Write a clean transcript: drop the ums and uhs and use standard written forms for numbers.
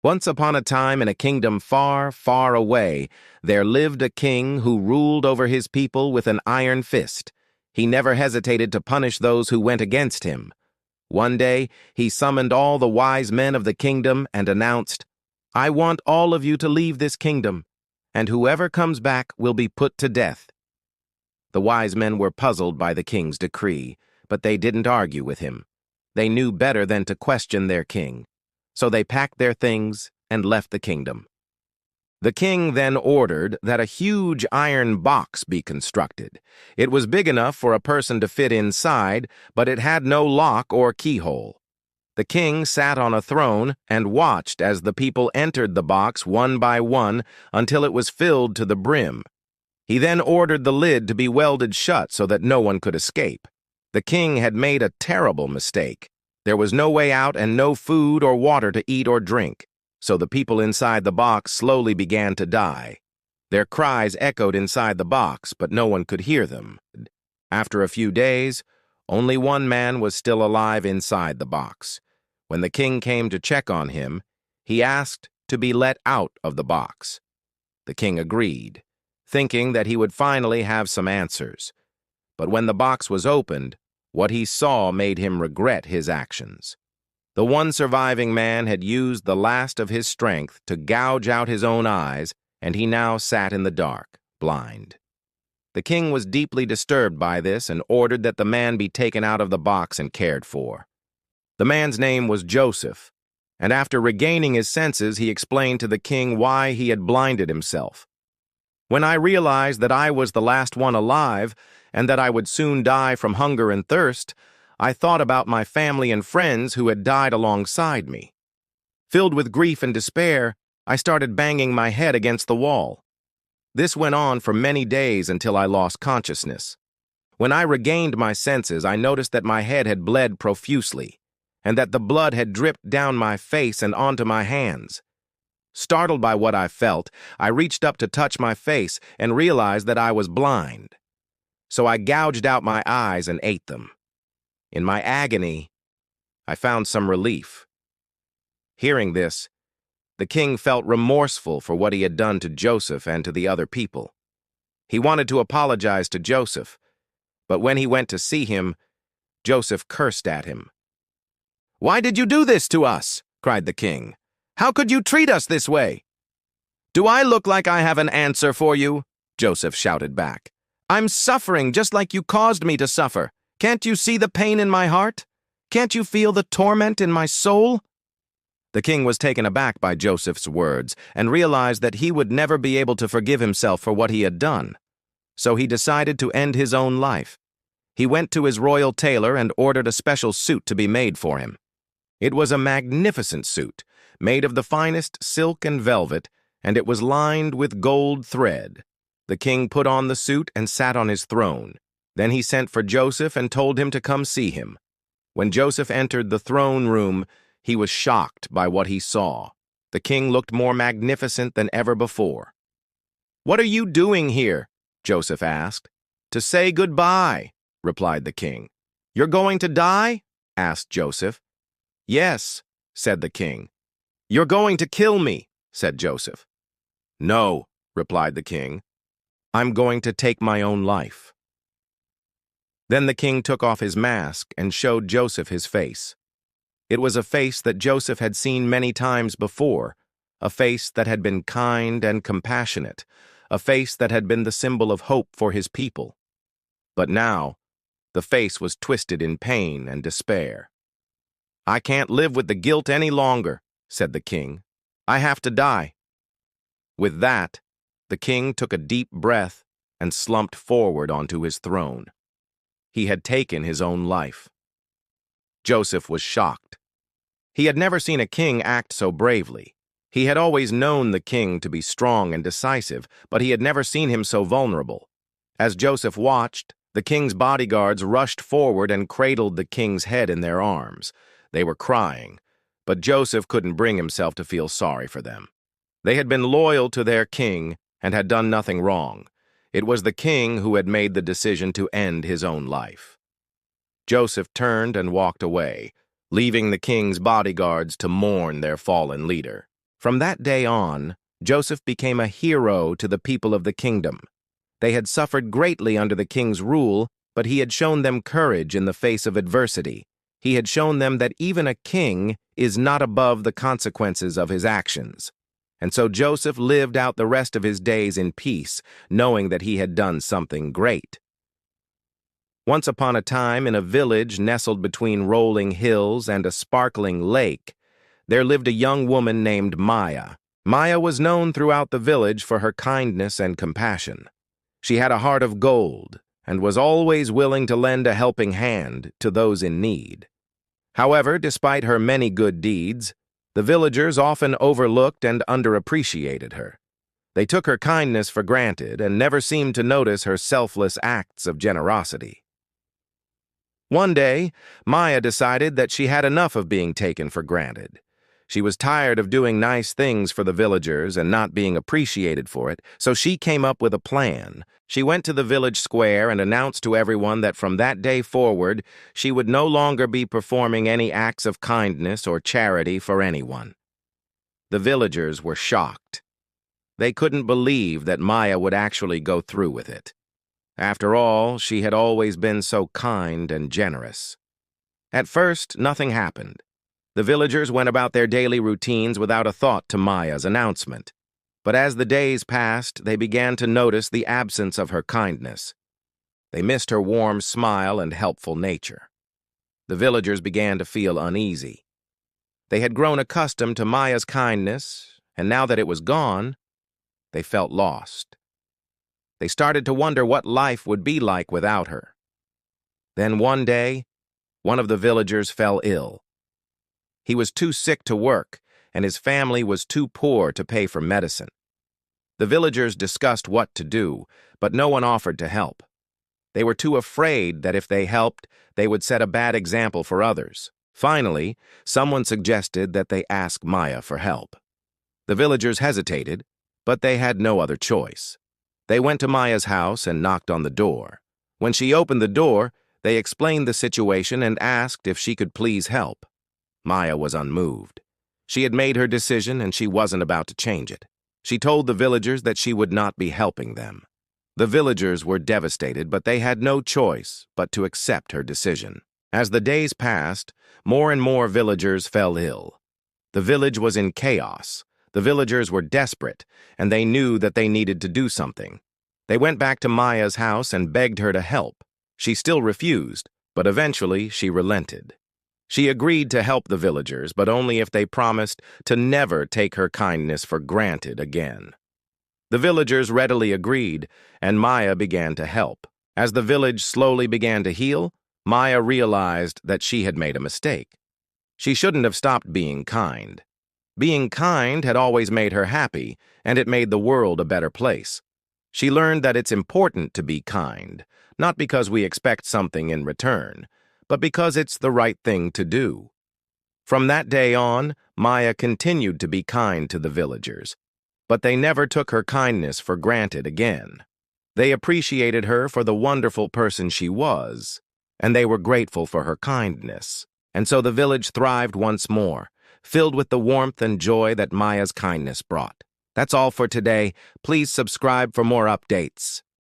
Once upon a time in a kingdom far, far away, there lived a king who ruled over his people with an iron fist. He never hesitated to punish those who went against him. One day, he summoned all the wise men of the kingdom and announced, "I want all of you to leave this kingdom, and whoever comes back will be put to death." The wise men were puzzled by the king's decree, but they didn't argue with him. They knew better than to question their king. So they packed their things and left the kingdom. The king then ordered that a huge iron box be constructed. It was big enough for a person to fit inside, but it had no lock or keyhole. The king sat on a throne and watched as the people entered the box one by one until it was filled to the brim. He then ordered the lid to be welded shut so that no one could escape. The king had made a terrible mistake. There was no way out and no food or water to eat or drink, so the people inside the box slowly began to die. Their cries echoed inside the box, but no one could hear them. After a few days, only one man was still alive inside the box. When the king came to check on him, he asked to be let out of the box. The king agreed, thinking that he would finally have some answers. But when the box was opened, what he saw made him regret his actions. The one surviving man had used the last of his strength to gouge out his own eyes, and he now sat in the dark, blind. The king was deeply disturbed by this and ordered that the man be taken out of the box and cared for. The man's name was Joseph, and after regaining his senses, he explained to the king why he had blinded himself. "When I realized that I was the last one alive, and that I would soon die from hunger and thirst, I thought about my family and friends who had died alongside me. Filled with grief and despair, I started banging my head against the wall. This went on for many days until I lost consciousness. When I regained my senses, I noticed that my head had bled profusely, and that the blood had dripped down my face and onto my hands. Startled by what I felt, I reached up to touch my face and realized that I was blind. So I gouged out my eyes and ate them. In my agony, I found some relief." Hearing this, the king felt remorseful for what he had done to Joseph and to the other people. He wanted to apologize to Joseph, but when he went to see him, Joseph cursed at him. "Why did you do this to us?" cried the king. "How could you treat us this way?" "Do I look like I have an answer for you?" Joseph shouted back. "I'm suffering just like you caused me to suffer. Can't you see the pain in my heart? Can't you feel the torment in my soul?" The king was taken aback by Joseph's words and realized that he would never be able to forgive himself for what he had done. So he decided to end his own life. He went to his royal tailor and ordered a special suit to be made for him. It was a magnificent suit, made of the finest silk and velvet, and it was lined with gold thread. The king put on the suit and sat on his throne. Then he sent for Joseph and told him to come see him. When Joseph entered the throne room, he was shocked by what he saw. The king looked more magnificent than ever before. "What are you doing here?" Joseph asked. "To say goodbye," replied the king. "You're going to die?" asked Joseph. "Yes," said the king. "You're going to kill me," said Joseph. "No," replied the king. "I'm going to take my own life." Then the king took off his mask and showed Joseph his face. It was a face that Joseph had seen many times before, a face that had been kind and compassionate, a face that had been the symbol of hope for his people. But now, the face was twisted in pain and despair. "I can't live with the guilt any longer," said the king. "I have to die." With that, the king took a deep breath and slumped forward onto his throne. He had taken his own life. Joseph was shocked. He had never seen a king act so bravely. He had always known the king to be strong and decisive, but he had never seen him so vulnerable. As Joseph watched, the king's bodyguards rushed forward and cradled the king's head in their arms. They were crying, but Joseph couldn't bring himself to feel sorry for them. They had been loyal to their king and had done nothing wrong. It was the king who had made the decision to end his own life. Joseph turned and walked away, leaving the king's bodyguards to mourn their fallen leader. From that day on, Joseph became a hero to the people of the kingdom. They had suffered greatly under the king's rule, but he had shown them courage in the face of adversity. He had shown them that even a king is not above the consequences of his actions. And so Joseph lived out the rest of his days in peace, knowing that he had done something great. Once upon a time, in a village nestled between rolling hills and a sparkling lake, there lived a young woman named Maya. Maya was known throughout the village for her kindness and compassion. She had a heart of gold and was always willing to lend a helping hand to those in need. However, despite her many good deeds, the villagers often overlooked and underappreciated her. They took her kindness for granted and never seemed to notice her selfless acts of generosity. One day, Maya decided that she had enough of being taken for granted. She was tired of doing nice things for the villagers and not being appreciated for it, so she came up with a plan. She went to the village square and announced to everyone that from that day forward, she would no longer be performing any acts of kindness or charity for anyone. The villagers were shocked. They couldn't believe that Maya would actually go through with it. After all, she had always been so kind and generous. At first, nothing happened. The villagers went about their daily routines without a thought to Maya's announcement. But as the days passed, they began to notice the absence of her kindness. They missed her warm smile and helpful nature. The villagers began to feel uneasy. They had grown accustomed to Maya's kindness, and now that it was gone, they felt lost. They started to wonder what life would be like without her. Then one day, one of the villagers fell ill. He was too sick to work, and his family was too poor to pay for medicine. The villagers discussed what to do, but no one offered to help. They were too afraid that if they helped, they would set a bad example for others. Finally, someone suggested that they ask Maya for help. The villagers hesitated, but they had no other choice. They went to Maya's house and knocked on the door. When she opened the door, they explained the situation and asked if she could please help. Maya was unmoved. She had made her decision and she wasn't about to change it. She told the villagers that she would not be helping them. The villagers were devastated, but they had no choice but to accept her decision. As the days passed, more and more villagers fell ill. The village was in chaos. The villagers were desperate, and they knew that they needed to do something. They went back to Maya's house and begged her to help. She still refused, but eventually she relented. She agreed to help the villagers, but only if they promised to never take her kindness for granted again. The villagers readily agreed, and Maya began to help. As the village slowly began to heal, Maya realized that she had made a mistake. She shouldn't have stopped being kind. Being kind had always made her happy, and it made the world a better place. She learned that it's important to be kind, not because we expect something in return, but because it's the right thing to do. From that day on, Maya continued to be kind to the villagers, but they never took her kindness for granted again. They appreciated her for the wonderful person she was, and they were grateful for her kindness. And so the village thrived once more, filled with the warmth and joy that Maya's kindness brought. That's all for today. Please subscribe for more updates.